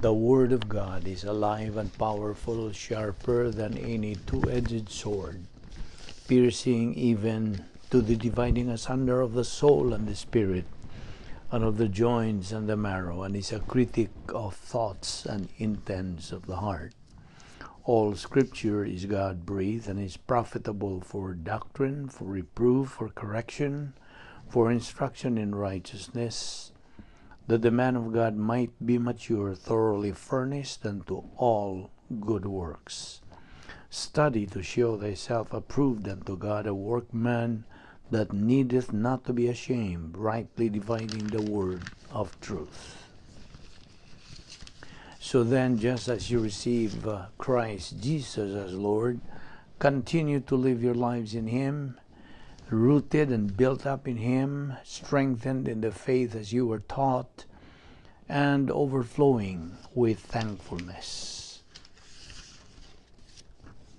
The Word of God is alive and powerful, sharper than any two-edged sword, piercing even to the dividing asunder of the soul and the spirit, and of the joints and the marrow, and is a critic of thoughts and intents of the heart. All Scripture is God-breathed and is profitable for doctrine, for reproof, for correction, for instruction in righteousness, that the man of God might be mature, thoroughly furnished unto all good works. Study to show thyself approved unto God, a workman that needeth not to be ashamed, rightly dividing the word of truth. So then, just as you receive Christ Jesus as Lord, continue to live your lives in Him, rooted and built up in Him, strengthened in the faith as you were taught, and overflowing with thankfulness.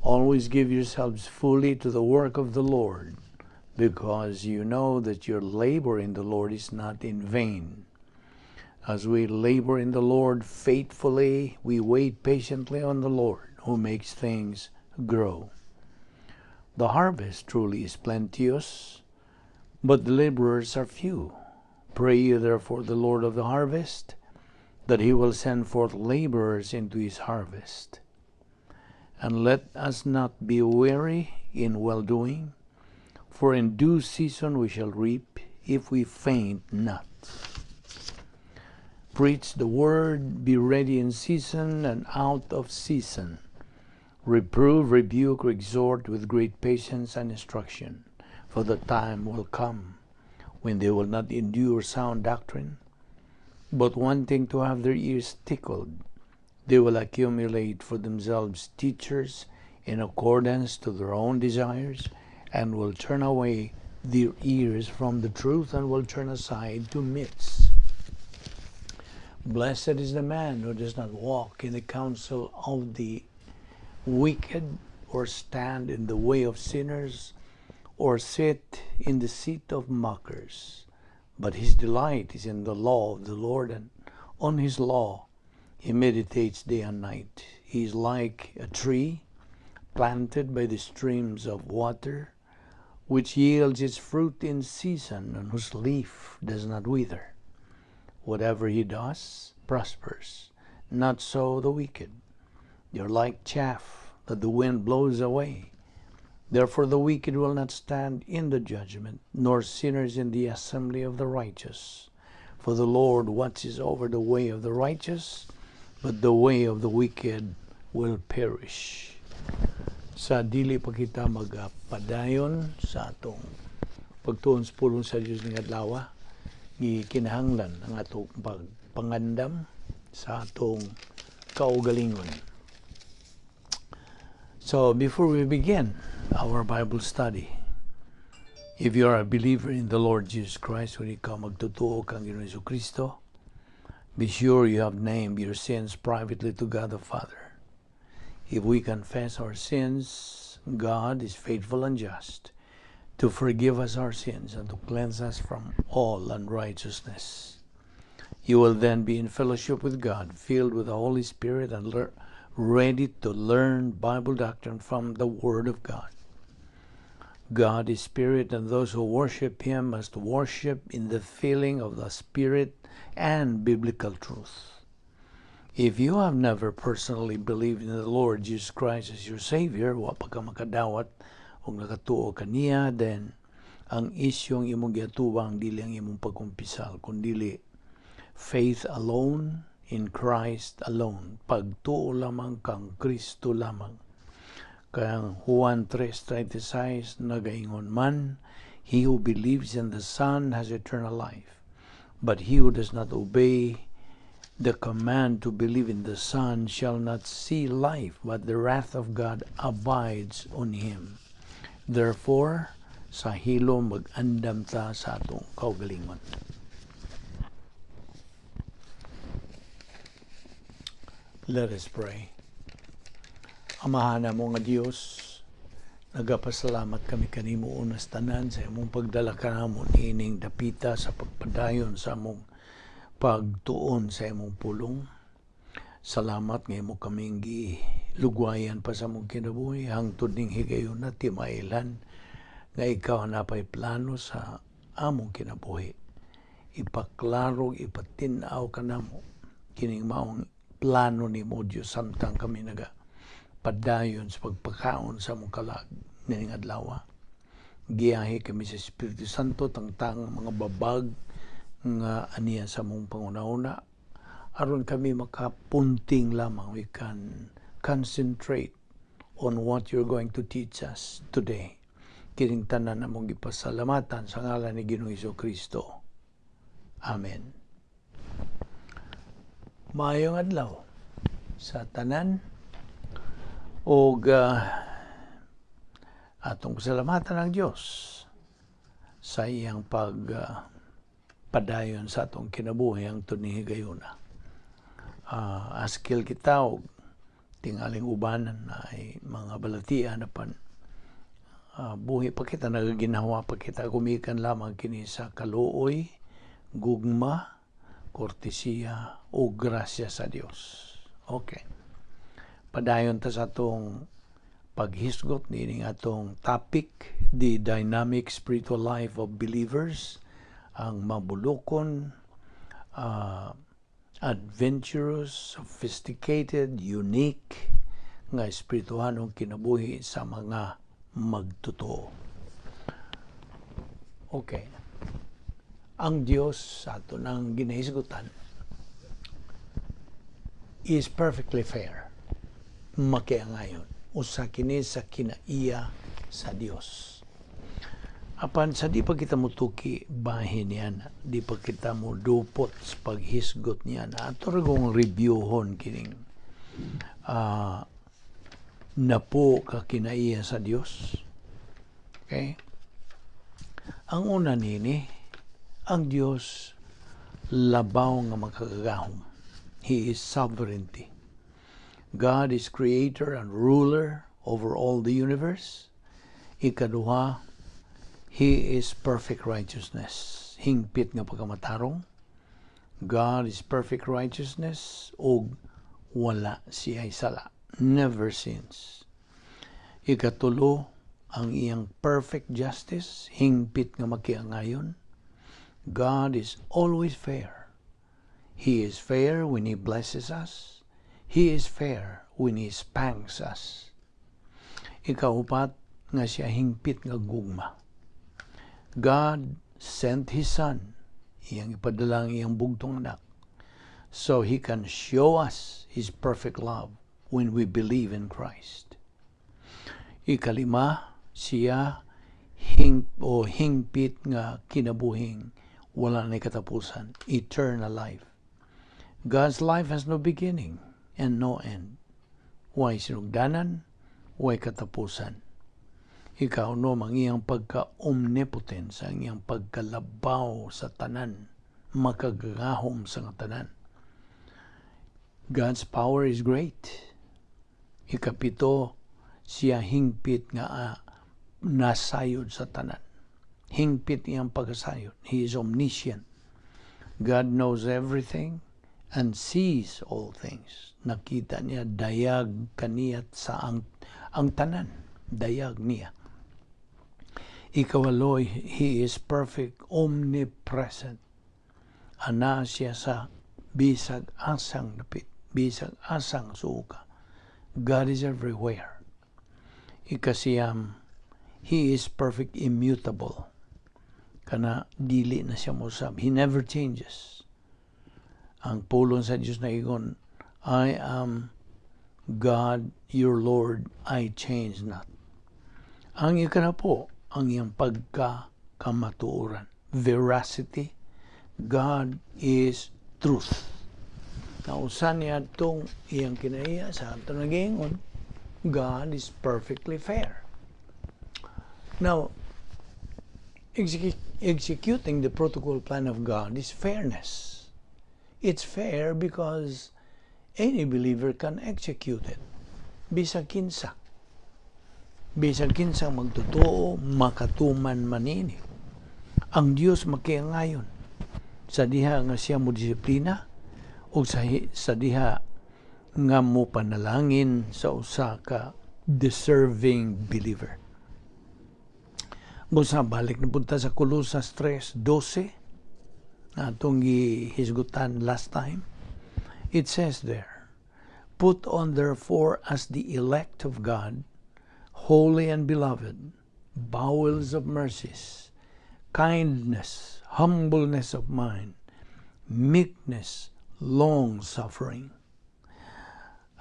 Always give yourselves fully to the work of the Lord, because you know that your labor in the Lord is not in vain. As we labor in the Lord faithfully, we wait patiently on the Lord, who makes things grow. The harvest truly is plenteous, but the laborers are few. Pray ye therefore the Lord of the harvest, that He will send forth laborers into His harvest. And let us not be weary in well-doing, for in due season we shall reap, if we faint not. Preach the word, be ready in season and out of season. Reprove, rebuke, exhort with great patience and instruction, for the time will come when they will not endure sound doctrine, but wanting to have their ears tickled, they will accumulate for themselves teachers in accordance to their own desires, and will turn away their ears from the truth, and will turn aside to myths. Blessed is the man who does not walk in the counsel of the wicked, or stand in the way of sinners, or sit in the seat of mockers. But his delight is in the law of the Lord, and on his law he meditates day and night. He is like a tree planted by the streams of water, which yields its fruit in season, and whose leaf does not wither. Whatever he does prospers. Not so the wicked. They are like chaff that the wind blows away. Therefore the wicked will not stand in the judgment, nor sinners in the assembly of the righteous. For the Lord watches over the way of the righteous, but the way of the wicked will perish. Sa dili pa kita magpadayon sa atong pagtuon sa pulong sa Diyos ng adlaw, gikinahanglan ang atong pagpangandam sa atong kaugalingon. So before we begin our Bible study, if you are a believer in the Lord Jesus Christ, when ikaw magtutuo kang Ginoong Jesucristo, be sure you have named your sins privately to God the Father. If we confess our sins, God is faithful and just to forgive us our sins and to cleanse us from all unrighteousness. You will then be in fellowship with God, filled with the Holy Spirit, and ready to learn Bible doctrine from the Word of God. God is Spirit, and those who worship Him must worship in the feeling of the Spirit and biblical truth. If you have never personally believed in the Lord Jesus Christ as your Savior, wa pa ka makadawat o nakatuo kaniya, then ang isyong imong giatubang dili ang imong pagkumpisal, kundili faith alone in Christ alone. Pagtuo lamang kang Kristo lamang. Kaya Juan 3:36 nagaingon man, he who believes in the Son has eternal life, but he who does not obey the command to believe in the Son shall not see life, but the wrath of God abides on him. Therefore, sa hilo mag-andam ta sa atong kaugalingon. Let us pray. Amahan mo nga Diyos, nagapasalamat kami kanimo unas tanan sa imong pagdala kanamon ining dapita sa pagpadayon sa among pagtuon sa imong pulong. Salamat nga mo kaming lugwayan pa sa mong kinabuhi hangtod ning higayon na timailan nga ikaw napay plano sa among kinabuhi. Ipaklaro, ipatinaw ka namo kining maong plano ni mo Diyos samtang kami padayon sa pagpakaon sa mong kalag ning adlaw. Giyahi kami sa Espiritu Santo tangtang mga babag nga aniya sa mong pangunahuna aron kami makapunting lamang. We can concentrate on what you're going to teach us today. Kining tanan na mong ipasalamatan sa ngalan ni Ginoong Jesucristo. Amen. Maayong adlaw sa tanan o atong pasalamatan ng Diyos sa iyang padayon sa atong kinabuhi ang tunihigayuna. Askil kita og tingaling ubanan na ay mga balatian na buhi pa kita, nagaginawa pa kita, gumikan lamang kini sa kaluoy, gugma, kortesiya o grasya sa Dios. Okay. Padayon ta sa atong paghisgot nining atong topic, the dynamic spiritual life of believers, ang mabulokon, adventurous, sophisticated, unique nga espirituhanong kinabuhi sa mga magtotoo. Okay. Ang Diyos sa ato nang ginahisgutan is perfectly fair. Makiangayon. Usa kini sa kinaiya sa Dios. Apan sa di pa kita mutuki bahin niya, di pa kita mo dupot sa paghisgot niya na ato ragong reviewhon kining napo ka kinaiya sa Dios. Okay? Ang una nini, ang Dios labaw nga makagahom. He is sovereignty. God is creator and ruler over all the universe. Ikaduha, He is perfect righteousness. Hingpit nga pagkamatarong. God is perfect righteousness o wala siya'y sala. Never sins. Ikatulo, ang iyang perfect justice. Hingpit nga makiangayon. God is always fair. He is fair when He blesses us. He is fair when He spanks us. Ikaupat, nga siya hingpit nga gugma. God sent His Son, iyang ipadala ang iyang bugtong anak, so He can show us His perfect love when we believe in Christ. Ikalima, siya hingpit nga kinabuhing wala na katapusan, eternal life. God's life has no beginning and no end. Way sinugdanan, way katapusan. Ikaw no, ang iyang pagka-omnipotence, ang iyang pagkalabaw sa tanan, makagahom sa tanan. God's power is great. Ikapito, siya hingpit nga nasayod sa tanan. Hingpit iyang pagkasayod. He is omniscient. God knows everything and sees all things. Nakita niya, dayag kaniyat sa ang tanan. Dayag niya. Ikawaloy, He is perfect, omnipresent. Ana siya sa bisag asang napit, bisag asang suka. God is everywhere. Ikasiyam, He is perfect, immutable. Kana dili na siya musab. He never changes. Ang pulong sa Diyos na igon, I am God, your Lord, I change not. Ang ikana po, ang iyang pagkakamatuoran. Veracity. God is truth. Nausan niya itong iyang kinaiya sa ato nag-iingon, God is perfectly fair. Now, executing the protocol plan of God is fairness. It's fair because any believer can execute it. Bisag kinsa. Bisag kinsang magtotoo, makatuman manini. Ang Diyos makiangayon sa diha nga siya mo disiplina o sa diha nga mo panalangin sa usa ka deserving believer. Busa balik na punta sa Colosas 3:12 na atong gihisgutan last time. It says there, "Put on therefore as the elect of God, holy and beloved, bowels of mercies, kindness, humbleness of mind, meekness, long-suffering."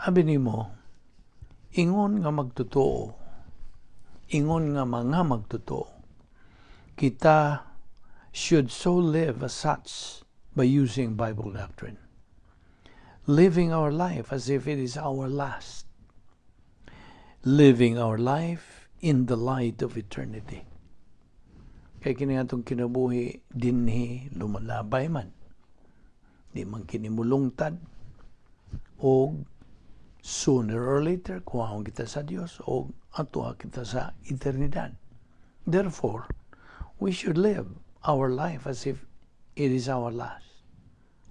Abi nimo, ingon nga magtotoo, ingon nga mga magtotoo, kita should so live as such by using Bible doctrine. Living our life as if it is our last. Living our life in the light of eternity. Kaya kini atong kinabuhi dinhi lumalabay man. Di man kini mulungtad. O sooner or later, kuhaon kita sa Dios o atuha kita sa eternidad. Therefore, we should live our life as if it is our last.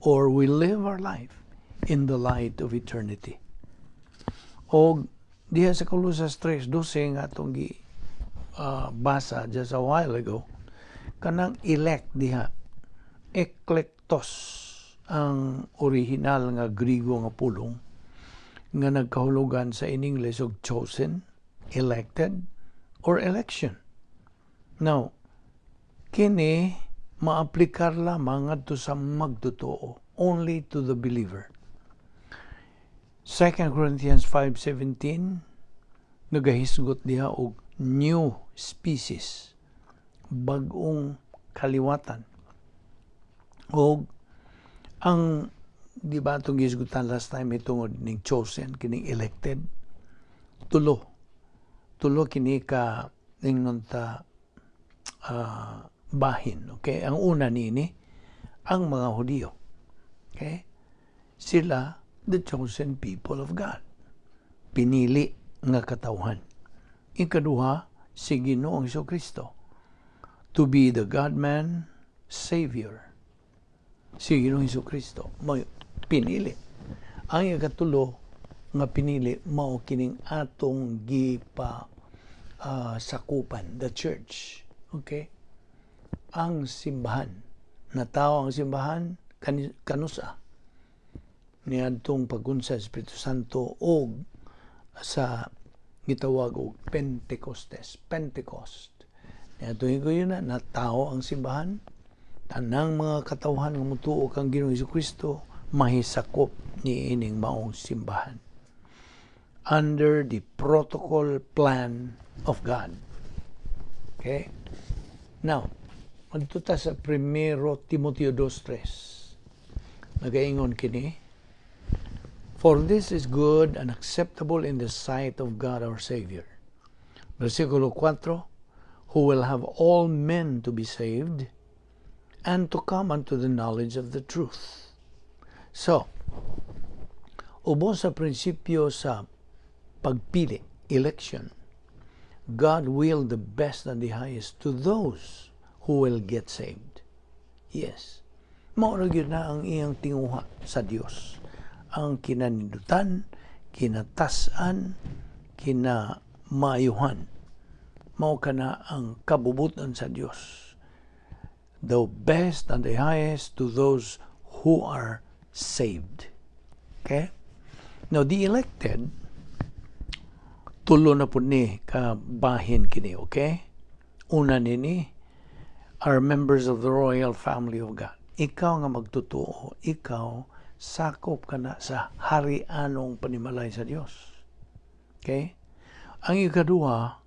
Or we live our life in the light of eternity. O diha sa Colosas 3:12 nga atong basa just a while ago, kanang elect diha, eklektos ang original nga Griego nga pulong nga nagkahulugan sa in English og chosen, elected, or election. Now, kini maaplikar lamang adto sa magtotoo, only to the believer. 2 Corinthians 5:17 nagahisgot diha og new species, bag-ong kaliwatan. Og ang di ba itong gisgutan last time itong ning chosen, kining elected, tulo kini ka ingnon ta bahin. Okay? Ang una nini, ang mga Hudyo. Okay? Sila, the chosen people of God. Pinili nga katawhan. Ikaduha, si Ginoong Jesucristo. To be the God-man Savior. Si Ginoong Jesucristo. Pinili. Ang ikatulo nga pinili, mao kining atong sakupan, the church. Okay? Ang simbahan. Natawo ang simbahan, kanusa. Niadtong pagunsa sa Espiritu Santo o sa gitawag og Pentecost. Niadtong higayuna, natawo ang simbahan, tanang mga katawhan nga mutuo kang Ginoong Jesucristo, mahisakop ni ining maong simbahan. Under the protocol plan of God. Okay? Now, magtuta sa 1 Timoteo 2:3. Nagaingon kini, "For this is good and acceptable in the sight of God our Savior." Versikulo 4, "Who will have all men to be saved and to come unto the knowledge of the truth." So, ubos sa prinsipyo sa pagpili, election, God willed the best and the highest to those who will get saved. Yes. Maurag yun na ang iyang tinguha sa Dios. Ang kinanindutan, kinatasan, kinamayuhan. Mao ka na ang kabubutan sa Dios. The best and the highest to those who are saved. Okay? Now, the elected, tulo na po ni kabahin kini, okay? Una nini, are members of the royal family of God. Ikaw nga magtotoo, ikaw sakop ka na sa harianong panimalay sa Dios. Okay? Ang ikaduha,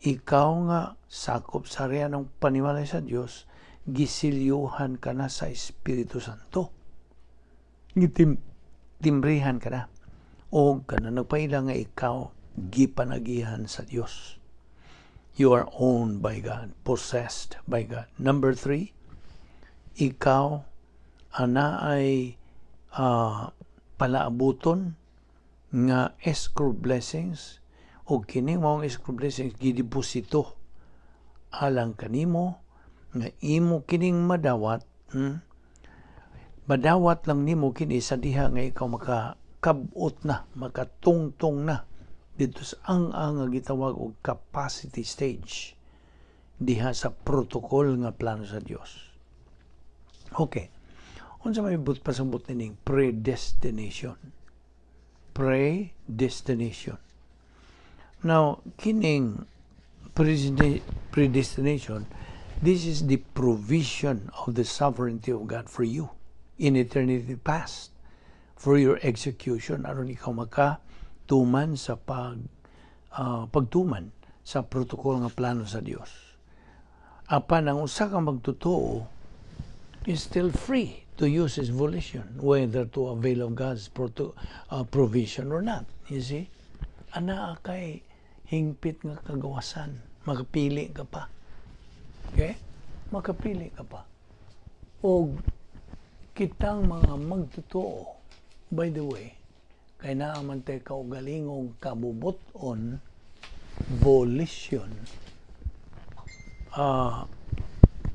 ikaw nga sakop sa harianong panimalay sa Dios, gisilyuhan ka na sa Espiritu Santo. Timbrihan ka na. O ka na nagpaila nga ikaw gipanagihan sa Dios. You are owned by God, possessed by God. Number 3, ikaw ana ay palaabuton nga escrow blessings o kini maong escrow blessings gideposito alang kanimo nga imo kining madawat. Madawat lang nimo kini sa diha nga ikaw makabot na, makatungtong na dito sa ang gitawag og capacity stage diha sa protocol nga plano sa Dios. Okay. Unsa may pasabot nining predestination? Predestination. Now, kining predestination, this is the provision of the sovereignty of God for you in eternity past for your execution aron ikaw makatuman sa pagtuman sa protocol nga plano sa Dios. Apan ang usa ka magtotoo is still free to use his volition, whether to avail of God's provision or not. You see? Ana kay hingpit nga kagawasan. Makapili ka pa. Okay? Makapili ka pa. O kitang mga magtotoo, by the way, kay naaman tayo kaugalingong kabubuton, volition.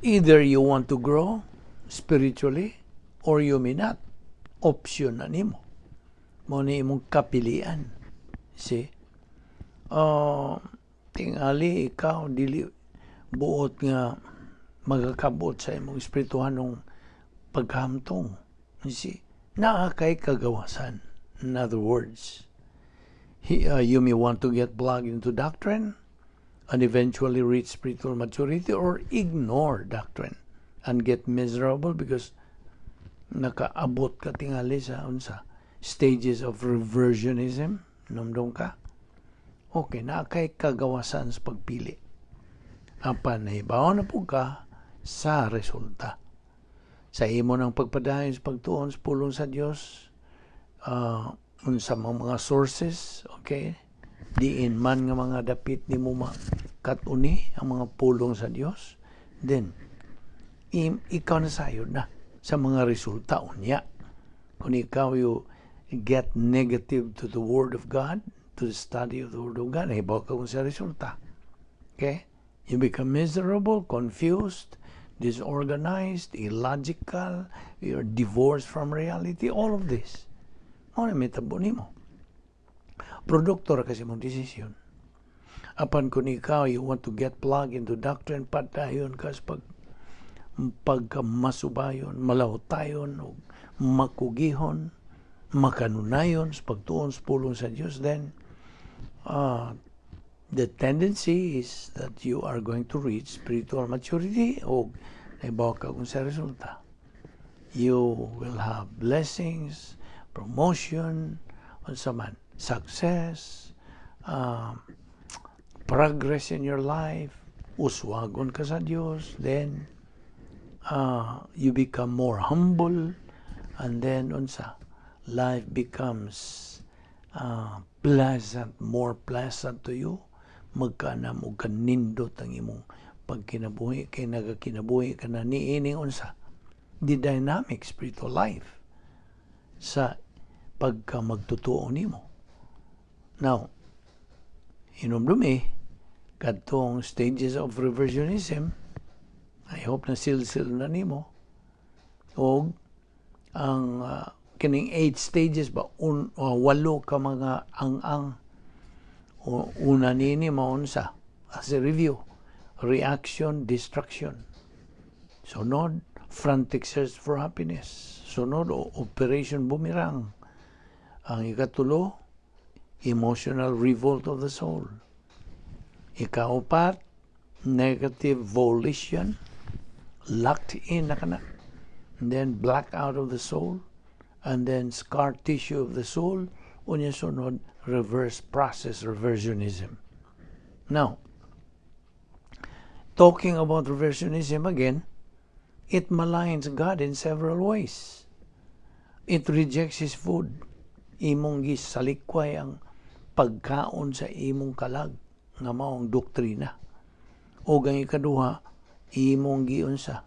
Either you want to grow spiritually or you may not. Option na nimo. Mo ni imong kapilian. See? Tingali ikaw dili buot nga magakabot sa imong espirituhanong paghamtong. You see? Naa kay kagawasan. In other words, you may want to get plugged into doctrine and eventually reach spiritual maturity, or ignore doctrine and get miserable because nakaabot ka tingali sa stages of reversionism. Numdong ka? Okay, na kay kagawasan sa pagpili. Apan nahibaw na po ka sa resulta. Sa imo ng pagpadayon sa pagtuon sa pulong sa Dios, unsa mga sources, okay? Diin man nga mga dapit ni mo katuni ang mga pulong sa Dios, then ikaw na sayod na sa mga resulta unya. Kung ikaw you get negative to the Word of God, to the study of the Word of God, hibaw ka kung sa resulta. Okay? You become miserable, confused, disorganized, illogical, you're divorced from reality, all of this. Ano may tabo nimo? Produkto ra kasi mong desisyon. Apan kung ikaw, you want to get plugged into doctrine, padayon ka sa pagkamasubayon, malawtayon, o makugihon, makanunayon sa pagtuon sa pulong sa Diyos, then the tendency is that you are going to reach spiritual maturity o naibaw ka kung sa resulta. You will have blessings, promotion, unsa man, success, progress in your life, uswagon ka sa Diyos, then you become more humble, and then unsa, life becomes pleasant, more pleasant to you. Magkanam o kanindot ang imong pagkinabuhi, kay nagakinabuhi ka na niining unsa, the dynamic spiritual life sa pagka magtotoo nimo. Now, inumdumi, kadtong stages of reversionism, I hope na silsil na nimo, o ang kining 8 stages ba, 8 ka mga ang una nini maunsa, as a review, reaction, distraction. Sunod, frantic search for happiness. Sunod, operation boomerang. Ang ikatulo, emotional revolt of the soul. Ikaapat, negative volition, locked in na kana. And then black out of the soul, and then scar tissue of the soul. Unya sunod, reverse process, reversionism. Now, talking about reversionism again, it maligns God in several ways. It rejects His food. Imong gisalikway ang pagkaon sa imong kalag nga maong doktrina. O gang ikaduha, imong giunsa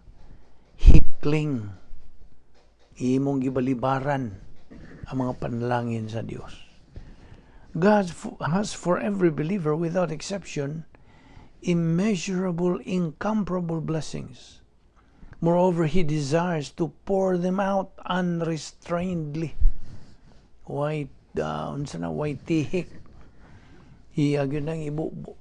hikling, imong gibalibaran ang mga panalangin sa Dios. God has for every believer without exception immeasurable, incomparable blessings. Moreover, He desires to pour them out unrestrainedly. white, white tihik. Iyag yun ang ibubo.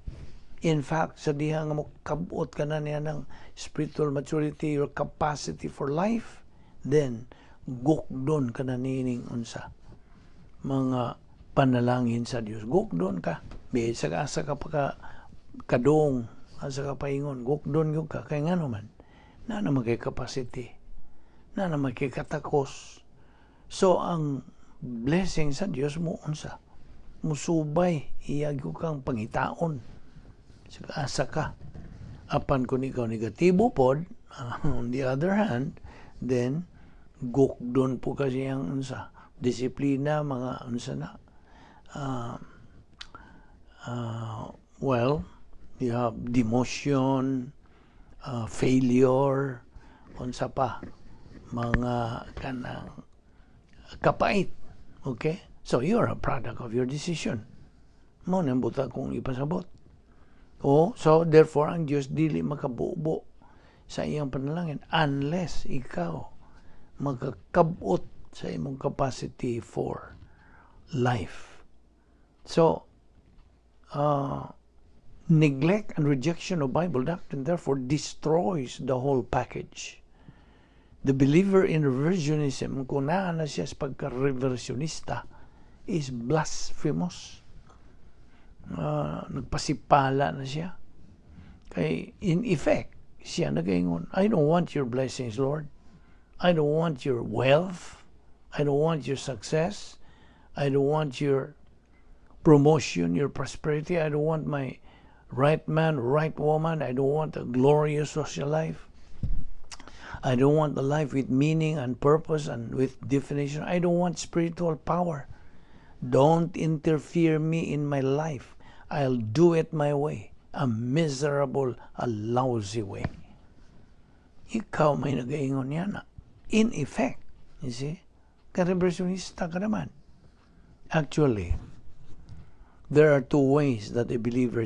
In fact, sa diha nga mo kabot ka na niya ng spiritual maturity, your capacity for life, then gukdon ka na nining unsa mga panalangin sa Dios. Gukdon ka. Bisa ka asa ka pa kadong, asa ka paingon, gukdon yung ka. Kaya nga naman, na naman kay capacity, na naman kay katakos. So, ang blessing sa Dios mo unsa, musubay, iyag yung kang pangitaon. Asa ka. Apan kung ikaw negatibo pod, on the other hand, then, gukdon po kasi ang unsa, disiplina, mga unsa na, well, you have demotion, failure, unsa pa, mga kanang kapait. Okay? So, you're a product of your decision. Mo nang buta kung ipasabot. So, therefore, ang Diyos dili makabubo sa iyang panalangin unless ikaw magkakabot sa imong capacity for life. So, neglect and rejection of Bible doctrine therefore destroys the whole package. The believer in reversionism, kung naan na siya sa pagka-reversionista, is blasphemous. Nagpasipala na siya. Kay, in effect, siya nagaingon, I don't want your blessings, Lord. I don't want your wealth. I don't want your success. I don't want your promotion, your prosperity. I don't want my right man, right woman. I don't want a glorious social life. I don't want a life with meaning and purpose and with definition. I don't want spiritual power. Don't interfere me in my life. I'll do it my way. A miserable, a lousy way. Ikaw may nagaingon yan. In effect, you see, ka-reversionista ka naman. Actually, there are two ways that a believer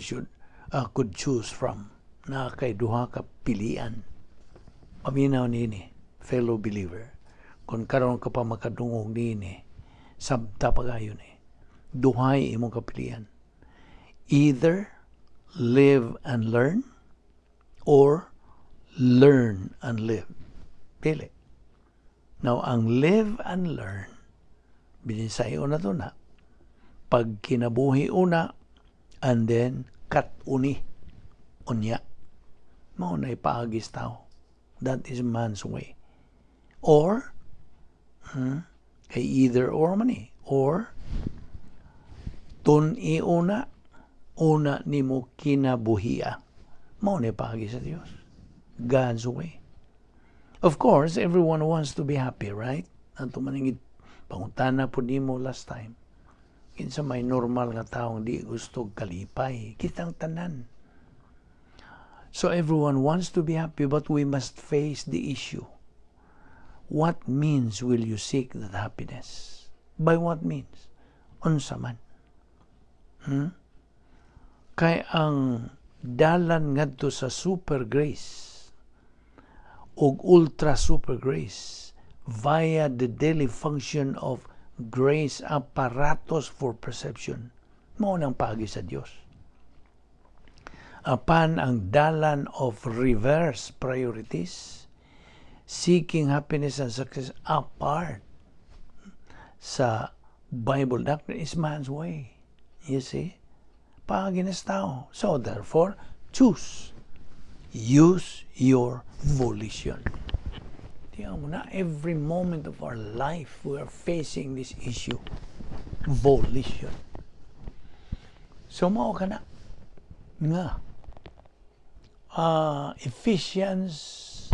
could choose from. Na kay duha ka pilian. Paminaw nini, fellow believer. Kung karon ka pa makadungog nini, sabta pa kayo ni. Duhay imong kapilian. Either live and learn or learn and live. Pili. Now, ang live and learn, binisayo na to na, pag kinabuhi una, and then kat uni, unya. Mauna ipaagis tao. That is man's way. Or, kay either or mani, or tun-i una ni mo kinabuhiya. Mauna ipaagis sa Diyos. God's way. Of course, everyone wants to be happy, right? Ato maningit, pangutana po ni mo last time. Kinsa may normal nga taong di gusto kalipay. Kitang tanan. So everyone wants to be happy, but we must face the issue. What means will you seek that happiness? By what means? Unsa man. Kay ang dalan ngadto sa super grace ug ultra super grace via the daily function of grace apparatus for perception, mao nang paagi sa Dios. Apan ang dalan of reverse priorities, seeking happiness and success apart sa Bible doctrine is man's way. You see? Paagi na sa tao. So therefore, choose. Use your volition. Tingnan mo na, every moment of our life, we are facing this issue. Volition. So, mao ka na. Nga. Ephesians,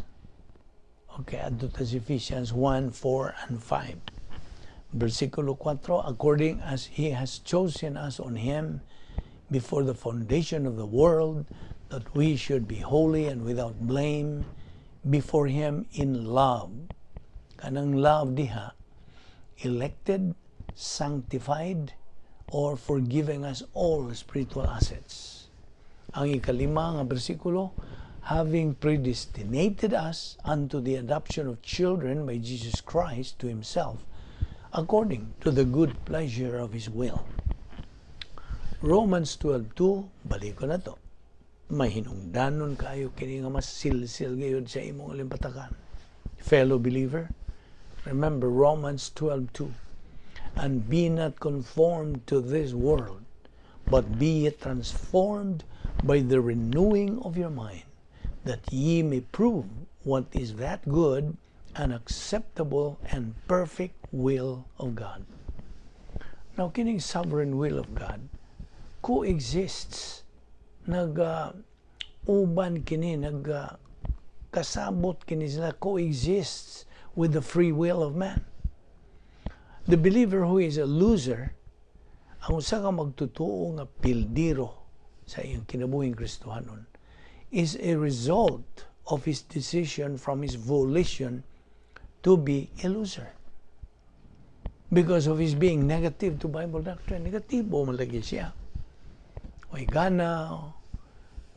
okay, adto ta si Ephesians 1, 4, and 5. Versikulo 4, according as He has chosen us on Him before the foundation of the world, that we should be holy and without blame before Him in love. Kanang love diha, elected, sanctified, or forgiving us all spiritual assets. Ang ikalima nga bersikulo, having predestinated us unto the adoption of children by Jesus Christ to Himself, according to the good pleasure of His will. Romans 12:2, balik ko na to. Mahinungdanon kayo kini nga mas silsil gayud sa imong limpatakan. Fellow believer, remember Romans 12:2. And be not conformed to this world, but be ye transformed by the renewing of your mind, that ye may prove what is that good and acceptable and perfect will of God. Now, kining sovereign will of God coexists, uban kini, kasabot kini sila, coexists with the free will of man. The believer who is a loser, ang usa ka magtutuo nga pildiro sa iyang kinabuhing Kristohanon, is a result of his decision from his volition to be a loser. Because of his being negative to Bible doctrine. Negatibo malagi siya. Way gana,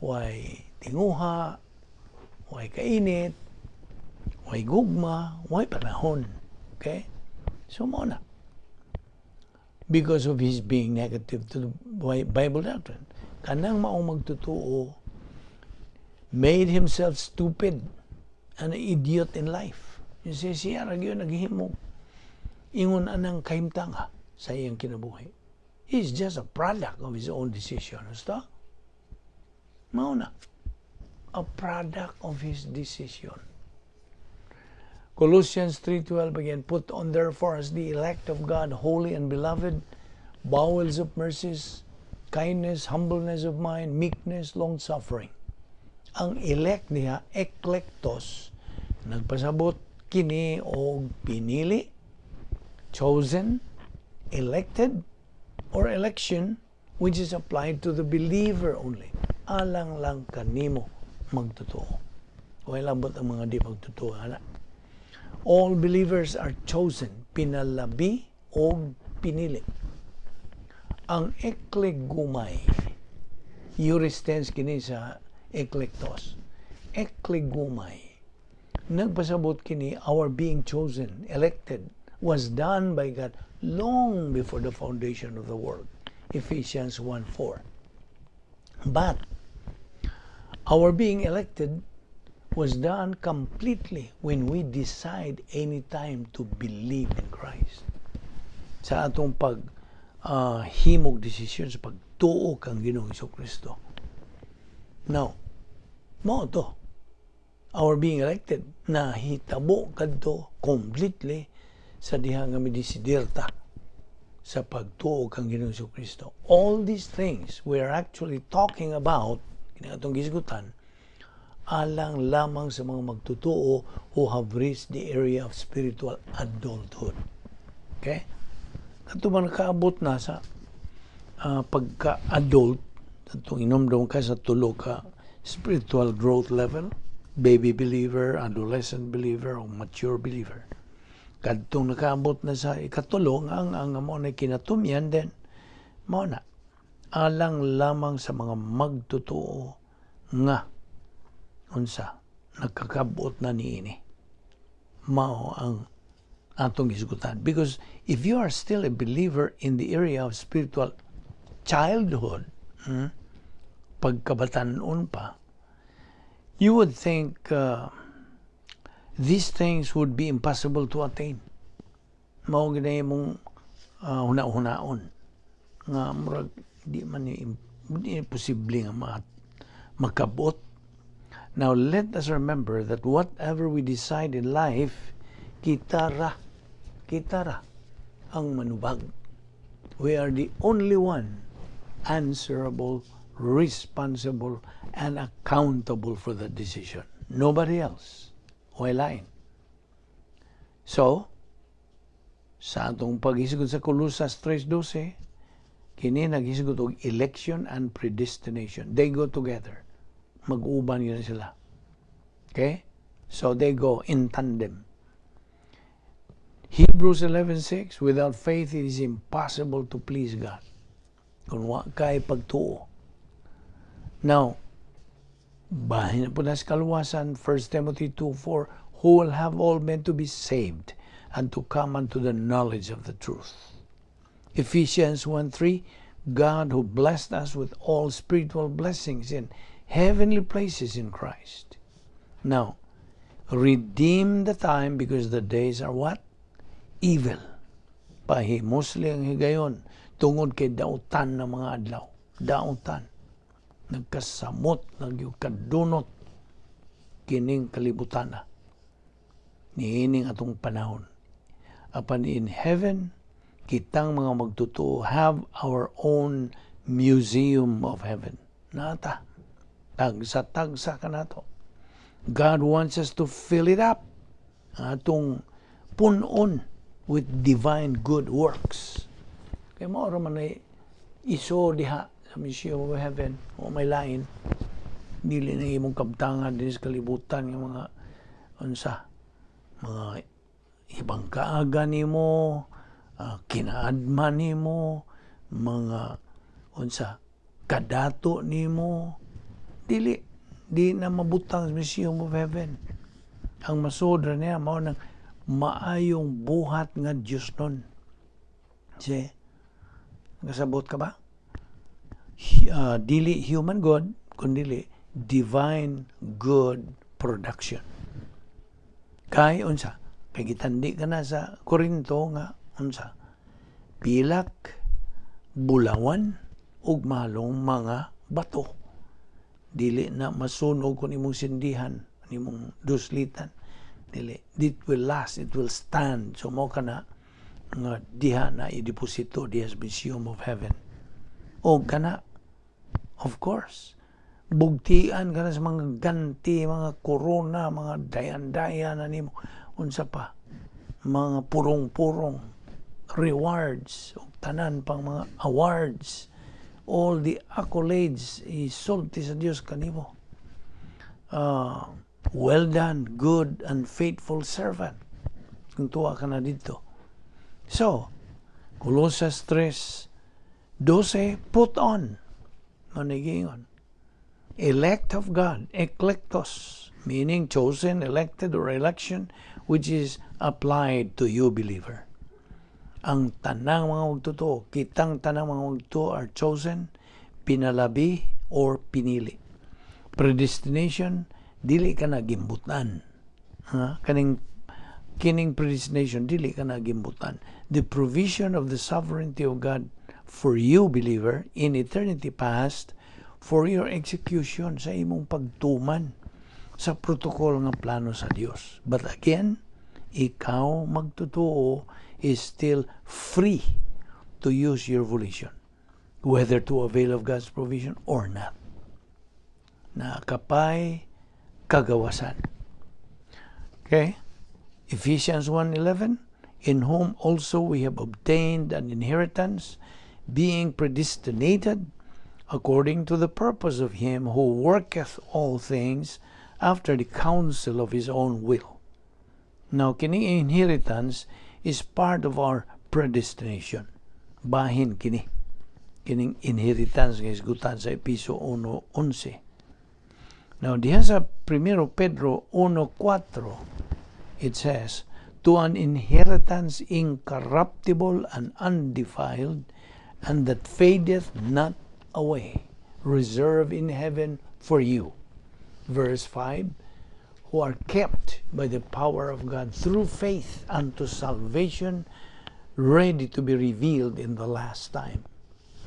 way tinguha, way kainit, way gugma, way panahon. Okay? So, muna. Because of his being negative to the Bible doctrine. Kanang maong magtutuo made himself stupid, an idiot in life. You see, siya ragyo naghihimog. Ingon anang kahimtanga sa iyang kinabuhi. He's just a product of his own decision. Basta? Mauna. A product of his decision. Colossians 3:12 again, put on therefore as the elect of God, holy and beloved, bowels of mercies, kindness, humbleness of mind, meekness, long-suffering. Ang elect niya, eklektos, nagpasabot kini o pinili, chosen, elected, or election, which is applied to the believer only. Alang lang kanimo magtotoo. O ilabot ang mga di magtotoo. All believers are chosen, pinalabi o pinili. Ang eklegumay, iuris tense kini sa eklektos. Eklegumay, nagpasabot kini, our being chosen, elected, was done by God long before the foundation of the world. Ephesians 1:4. But our being elected was done completely when we decide anytime to believe in Christ. Sa atong himog desisyon sa pagtuo kang Ginoong Jesucristo. Now, mo to, our being elected, nahitabo kadto completely sa diha nga midisidirta sa pagtuo kang Ginoong Jesucristo. All these things we are actually talking about, kinatong gisgutan, alang lamang sa mga magtutuo who have reached the area of spiritual adulthood. Okay? Kato ba nakaabot na sa pagka-adult, itong inomdom ka sa tulo ka spiritual growth level, baby believer, adolescent believer, o mature believer. Kadtong nakaabot na sa ikatulong, ang mo na kinatumyan din, mo na, alang lamang sa mga magtutuo nga, unsa, nagkakabot na niini. Mao ang atong isgutan. Because if you are still a believer in the area of spiritual childhood, pagkabatanon pa, you would think these things would be impossible to attain. Mao ginay mong huna-hunaon nga murag di man ni posible nga makabot. Now let us remember that whatever we decide in life, kita ra ang manubag. We are the only one answerable, responsible, and accountable for that decision. Nobody else. Walain. So, sa atong pag-isugod sa Colossus 3:12, kini nag-isugod og election and predestination. They go together. Mag-uban yun sila. Okay? So, they go in tandem. Hebrews 11:6, without faith it is impossible to please God. Kung wa kay pagtuo. Now, bahin na po na sa kaluwasan, 1 Timothy 2:4, who will have all men to be saved and to come unto the knowledge of the truth. Ephesians 1:3, God who blessed us with all spiritual blessings in heavenly places in Christ. Now, redeem the time because the days are what? Evil. Pahimos lang higayon tungod kay dautan ng mga adlaw. Dautan. Nagkasamot, nagyukadunot kining kalibutan na. Niining atong panahon. Apan in heaven, kitang mga magtutuo have our own museum of heaven. Nata. Tagsa-tagsa ka na to. God wants us to fill it up. Atong punon with divine good works. Kaya maura man ay iso diha sa Museum of Heaven o may lain. Dili na imong kabtangan din sa kalibutan ng mga unsa. Mga ibang kaaga nimo, kinaadman nimo, mga unsa kadato nimo. Di na mabutang sa Museum of Heaven. Ang masodra niya mao nang maayong buhat nga Diyos nun. Kasi, nakasabot ka ba? Dili human good, kundi divine good production. Kay, unsa? Kay gitandi ka na sa Korinto nga, unsa? Pilak, bulawan, ug malong mga bato. Dili na masunog kung imong sindihan, imong duslitan. Dili. It will last, it will stand. So mo ka na nga diha na i-deposito diha sa Museum of Heaven. O ka na, of course, bugtian ka na sa mga ganti, mga corona, mga dayan-dayan na nimo. Unsa pa? Mga purong-purong rewards, o tanan pang mga awards. All the accolades isulti sa Dios kanimo. Well done, good and faithful servant. Kung tuwa ka na dito. So, Colossus 3:12, put on. Manigingon. Elect of God, eklektos, meaning chosen, elected, or election, which is applied to you, believer. Ang tanang mga magtutuo, kitang tanang mga magtutuo are chosen, pinalabi, or pinili. Predestination, dili ka na gimbutan. Kining predestination, dili ka na gimbutan. The provision of the sovereignty of God for you, believer, in eternity past, for your execution sa imong pagtuman sa protocol nga plano sa Dios. But again, ikaw magtutuo is still free to use your volition, whether to avail of God's provision or not. Nakapay kagawasan. Okay? Ephesians 1:11, in whom also we have obtained an inheritance, being predestinated according to the purpose of him who worketh all things after the counsel of his own will. Now, kining inheritance is part of our predestination. Bahin kini. Kining inheritance nga isgutan sa Episo 1:11. Now, diha sa 1 Pedro 1:4, it says, to an inheritance incorruptible and undefiled, and that fadeth not away, reserved in heaven for you. Verse 5, who are kept by the power of God through faith unto salvation, ready to be revealed in the last time.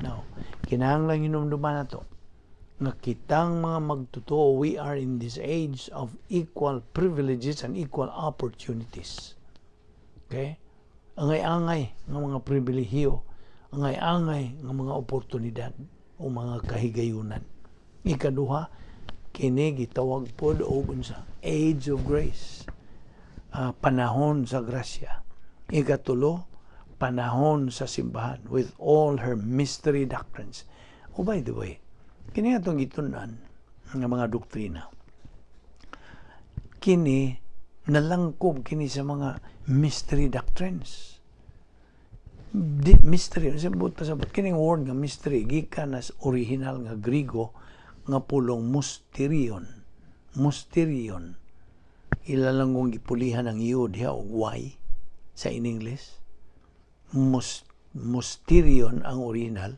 Now, kinahanglan hinumduman na to, nga kitang mga magtutuo, we are in this age of equal privileges and equal opportunities. Okay? Angay-angay ng mga pribilehiyo, angay-angay ng mga oportunidad o mga kahigayunan. Ikaduha, kini gitawag pod og unsa, age of grace. Panahon sa grasya. Ikatulo, panahon sa simbahan with all her mystery doctrines. Oh, by the way, kini atong gitunan ng mga doktrina. Kini nalangkob kini sa mga mystery doctrines. Mystery, sabot pa sabot. Kining word nga mystery, gikan as original nga Griego nga pulong mysterion. Mysterion. Ilalanggong gipulihan ng iyo diha og Y. sa in English. Mysterion ang original,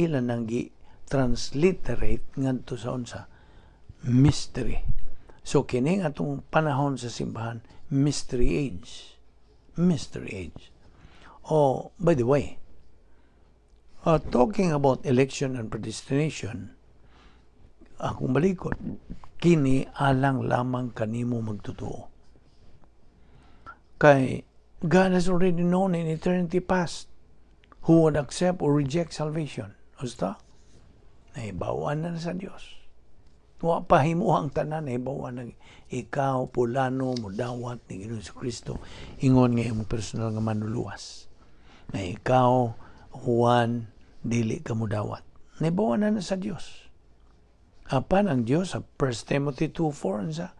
ilan ang gi-transliterate ngadto sa unsa mystery. So kini atong panahon sa simbahan, mystery age. Oh, by the way, talking about election and predestination, akong balikod, kini alang lamang kanimo magtotoo. Kay God has already known in eternity past who would accept or reject salvation. Basta, nahibawan na sa Diyos. Wa pahimo ang tanan, nahibawan na ikaw, pulano, mudawat ni Ginoong Kristo, ingon nga imong personal nga manluluwas. Na ikaw, Juan, dili ka mudawat. Nahibawan na sa Diyos. Apan ang Diyos sa 1 Timothy 2:4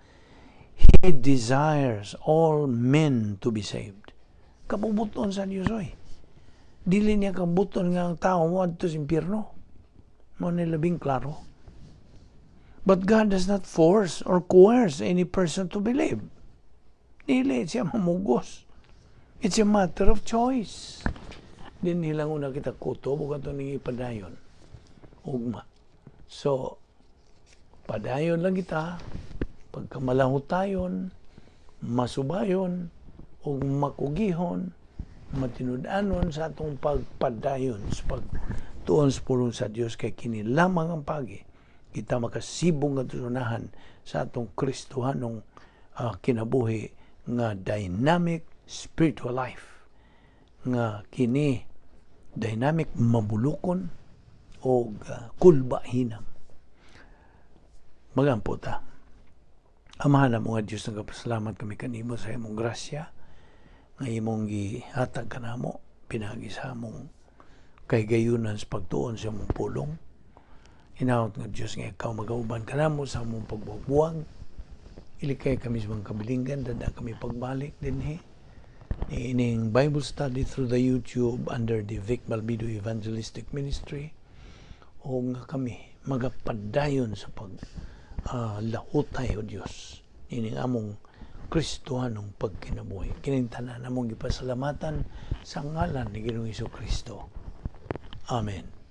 He desires all men to be saved. Kabubuton sa Diyos, oy. Dili niya kabuton nga ang tao mo adto sa impyerno. Mo ni labing klaro. But God does not force or coerce any person to believe. Dili siya mamugos. It's a matter of choice. Din nilang una kita kuto, bukan ito nang ipadayon. Ugma. So, padayon lang kita, pagkamalahutayon, masubayon, o makugihon, matinudanon sa atong pagpadayon, sa pagtuon sa pulong sa Diyos, kay kini lamang ang pagi. Kita makasibong nga tusunahan sa atong Kristohanong kinabuhi nga dynamic spiritual life. Nga kini dynamic mabulukon o kulba hinang. Magampo ta. Amahan na mga Diyos, nagpasalamat kami kanimo sa imong grasya, nga imong gihatag kanamo, pinagi sa among kay gayunan sa pagtuon sa imong pulong. Hinaot nga Diyos nga ikaw magauban kanamo sa among pagbubuwag. Ilikay kami sa mga kabilinggan, dada kami pagbalik din ining Bible study through the YouTube under the Vic Balbido Evangelistic Ministry. O nga kami magapadayon sa lahutay o Diyos ining among Kristohanong pagkinabuhi. Kinintanan namong gipasalamatan sa ngalan ni Ginoong Kristo. Amen.